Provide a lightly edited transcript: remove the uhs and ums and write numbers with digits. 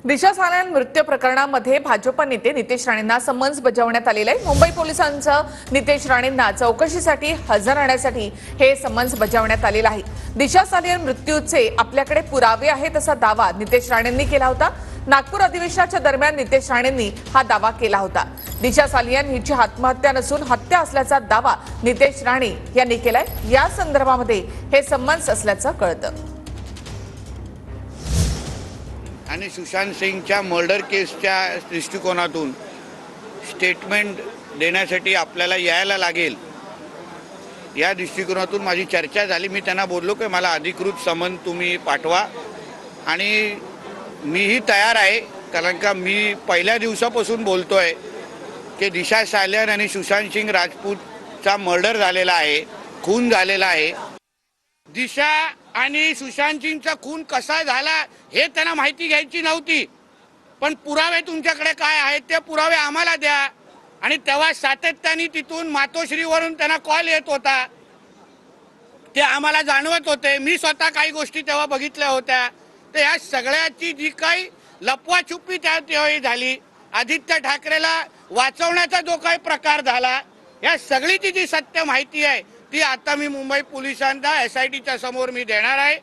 दिशा सालन मृत्यू प्रकरणामध्ये भाजप नेते नितेश राणेंना समन्स बजावण्यात आलेले आहे। मुंबई पोलिसांचं नितेश राणेंना चौकशीसाठी हजर राहण्यासाठी हे समन्स बजावण्यात आलेलं आहे। दिशा सालियन मृत्यूचे आपल्याकडे पुरावे आहेत असा दावा नितेश राणेंनी केला होता। नागपूर अधिवेशनाच्या दरम्यान नितेश राणेंनी हा दावा केला होता। दिशा सालियन हिची आत्महत्या नसून हत्या असल्याचा दावा नितेश राणे यांनी केलाय। या संदर्भामध्ये हे समन्स असल्याचं कळतं। आणि सुशांत सिंगच्या मर्डर केसच्या दृष्टिकोनातून स्टेटमेंट देण्यासाठी आपल्याला यायला लागेल, या दृष्टिकोनातून माझी चर्चा झाली। मी त्यांना बोललो की मला अधिकृत समन तुम्ही पाठवा आणि मीही तयार आहे, कारण का मी पहिल्या दिवसापासून बोलतोय की दिशा सालियन आणि सुशांत सिंग राजपूतचा मर्डर झालेला आहे, खून झालेला आहे। दिशा आणि सुशांत सिंगचा खून कसा झाला हे त्यांना माहिती घ्यायची नव्हती, पण पुरावे तुमच्याकडे काय आहेत ते पुरावे आम्हाला द्या। आणि तेव्हा सातत्याने तिथून मातोश्रीवरून त्यांना कॉल येत होता, ते आम्हाला जाणवत होते। मी स्वतः काही गोष्टी तेव्हा बघितल्या होत्या। तर या सगळ्याची जी काही लपवाछुपी त्यावेळी झाली, आदित्य ठाकरेला वाचवण्याचा जो काही प्रकार झाला, या सगळीची जी सत्य माहिती आहे ती आता मी मुंबई पोलिसांना SITच्या समोर मी देणार आहे।